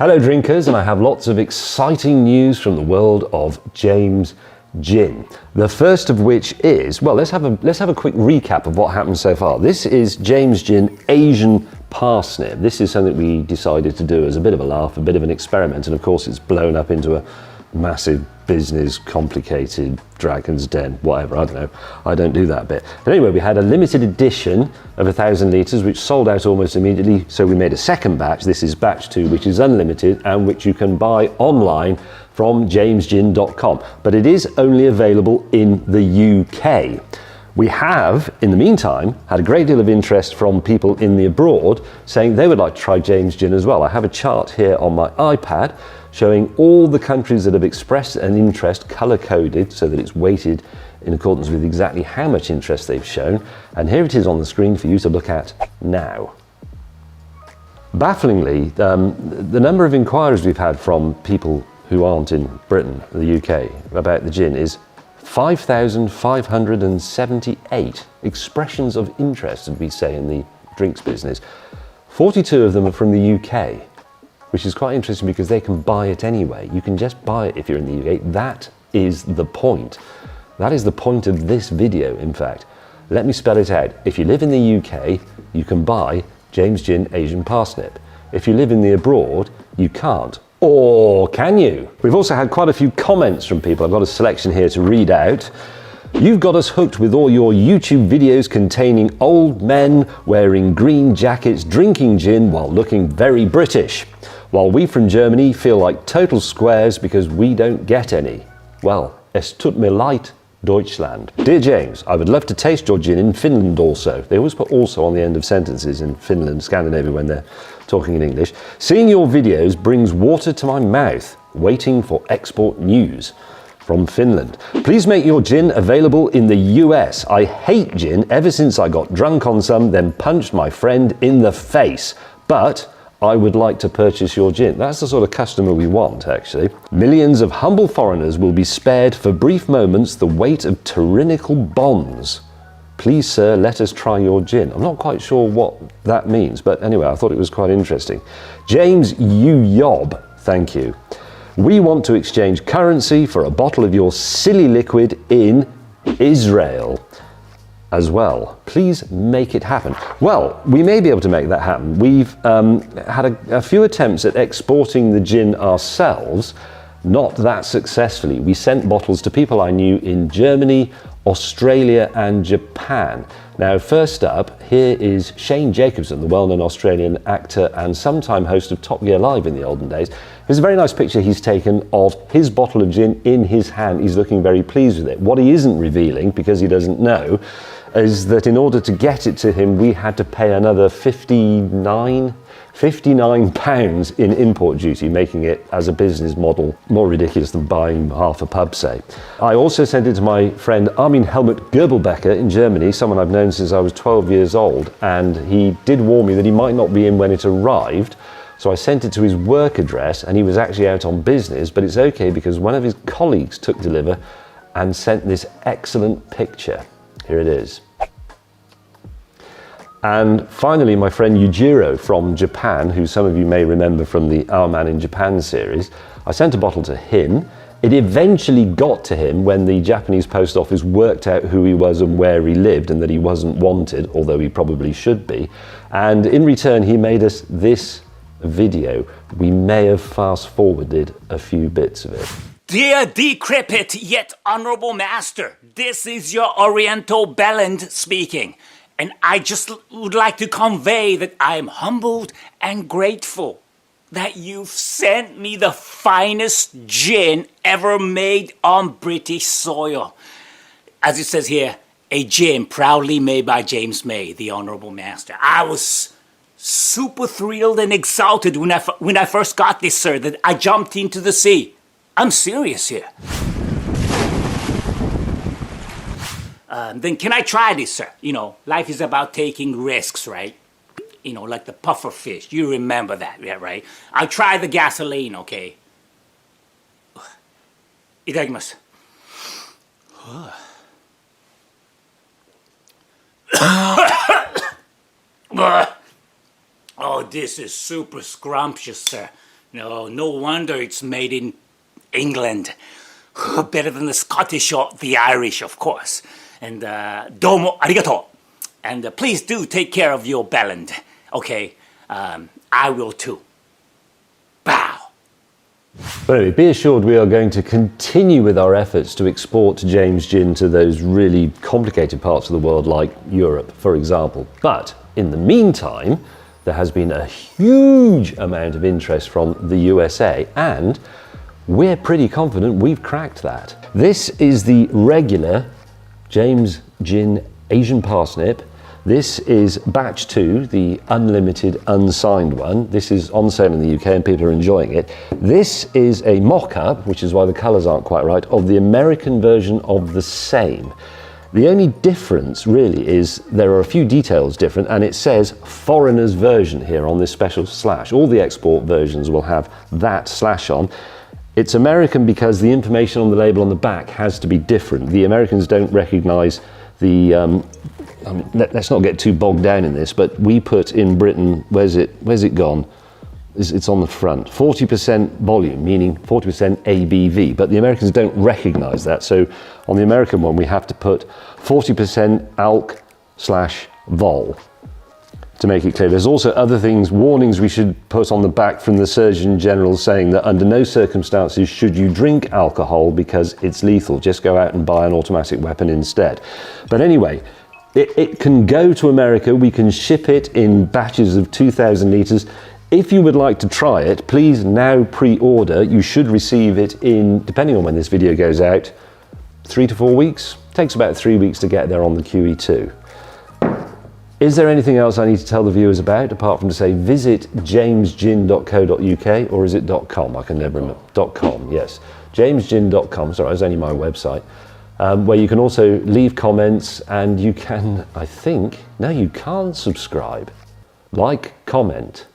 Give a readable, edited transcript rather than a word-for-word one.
Hello drinkers, and I have lots of exciting news from the world of James Gin. The first of which is, well, let's have a quick recap of what happened so far. This is James Gin Asian Parsnip. This is something we decided to do as a bit of a laugh, a bit of an experiment, and of course it's blown up into a massive business, complicated dragon's den, whatever, I don't know. I don't do that bit. But anyway, we had a limited edition of 1,000 litres, which sold out almost immediately. So we made a second batch. This is batch 2, which is unlimited and which you can buy online from jamesgin.com. But it is only available in the UK. We have, in the meantime, had a great deal of interest from people in the abroad saying they would like to try James Gin as well. I have a chart here on my iPad showing all the countries that have expressed an interest, colour-coded, so that it's weighted in accordance with exactly how much interest they've shown. And here it is on the screen for you to look at now. Bafflingly, the number of inquiries we've had from people who aren't in Britain, the UK, about the gin is 5,578 expressions of interest, as we say in the drinks business. 42 of them are from the UK, which is quite interesting because they can buy it anyway. You can just buy it if you're in the UK. That is the point. That is the point of this video, in fact. Let me spell it out. If you live in the UK, you can buy James Gin Asian Parsnip. If you live in the abroad, you can't. Or can you? We've also had quite a few comments from people. I've got a selection here to read out. You've got us hooked with all your YouTube videos containing old men wearing green jackets drinking gin while looking very British, while we from Germany feel like total squares because we don't get any. Well, es tut mir leid, Deutschland. Dear James, I would love to taste your gin in Finland also. They always put also on the end of sentences in Finland, Scandinavia, when they're talking in English. Seeing your videos brings water to my mouth, waiting for export news from Finland. Please make your gin available in the US. I hate gin ever since I got drunk on some, then punched my friend in the face. But I would like to purchase your gin. That's the sort of customer we want, actually. Millions of humble foreigners will be spared for brief moments the weight of tyrannical bonds. Please, sir, let us try your gin. I'm not quite sure what that means, but anyway, I thought it was quite interesting. James, you yob, thank you. We want to exchange currency for a bottle of your silly liquid in Israel as well. Please make it happen. Well, we may be able to make that happen. We've had a few attempts at exporting the gin ourselves, not that successfully. We sent bottles to people I knew in Germany, Australia and Japan. Now, first up, here is Shane Jacobson, the well-known Australian actor and sometime host of Top Gear Live in the olden days. There's a very nice picture he's taken of his bottle of gin in his hand. He's looking very pleased with it. What he isn't revealing, because he doesn't know, is that in order to get it to him, we had to pay another £59 in import duty, making it, as a business model, more ridiculous than buying half a pub, say. I also sent it to my friend Armin Helmut Goebbelbecker in Germany, someone I've known since I was 12 years old, and he did warn me that he might not be in when it arrived, so I sent it to his work address, and he was actually out on business, but it's okay because one of his colleagues took deliver and sent this excellent picture. Here it is. And finally, my friend Yujiro from Japan, who some of you may remember from the Our Man in Japan series, I sent a bottle to him. It eventually got to him when the Japanese post office worked out who he was and where he lived and that he wasn't wanted, although he probably should be. And in return, he made us this video. We may have fast-forwarded a few bits of it. Dear decrepit yet honorable master, this is your Oriental Belland speaking. And I just would like to convey that I am humbled and grateful that you've sent me the finest gin ever made on British soil. As it says here, a gin proudly made by James May, the Honorable Master. I was super thrilled and exalted when I first got this, sir, that I jumped into the sea. I'm serious here. Then can I try this, sir? You know, life is about taking risks, right? You know, like the puffer fish. You remember that, yeah, right? I'll try the gasoline, okay? Itadakimasu. Oh, this is super scrumptious, sir. No wonder it's made in England. Better than the Scottish or the Irish, of course. And domo arigato. And please do take care of your ballad. Okay, I will too. Bow. But anyway, be assured we are going to continue with our efforts to export James Gin to those really complicated parts of the world like Europe, for example. But in the meantime, there has been a huge amount of interest from the USA, and we're pretty confident we've cracked that. This is the regular James Gin Asian Parsnip. This is batch 2, the unlimited unsigned one. This is on sale in the UK and people are enjoying it. This is a mock-up, which is why the colours aren't quite right, of the American version of the same. The only difference really is there are a few details different, and it says foreigner's version here on this special slash. All the export versions will have that slash on. It's American because the information on the label on the back has to be different. The Americans don't recognise the, let's not get too bogged down in this, but we put in Britain, where's it gone? It's on the front, 40% volume, meaning 40% ABV, but the Americans don't recognise that. So on the American one, we have to put 40% alc/vol to make it clear. There's also other things, warnings we should put on the back from the Surgeon General saying that under no circumstances should you drink alcohol because it's lethal. Just go out and buy an automatic weapon instead. But anyway, it can go to America. We can ship it in batches of 2,000 litres. If you would like to try it, please now pre-order. You should receive it in, depending on when this video goes out, 3 to 4 weeks. It takes about 3 weeks to get there on the QE2. Is there anything else I need to tell the viewers about, apart from to say visit jamesgin.co.uk, or is it .com? I can never remember. .com, yes. jamesgin.com, sorry, that's only my website, where you can also leave comments, and you can, I think, no, you can't subscribe. Like, comment.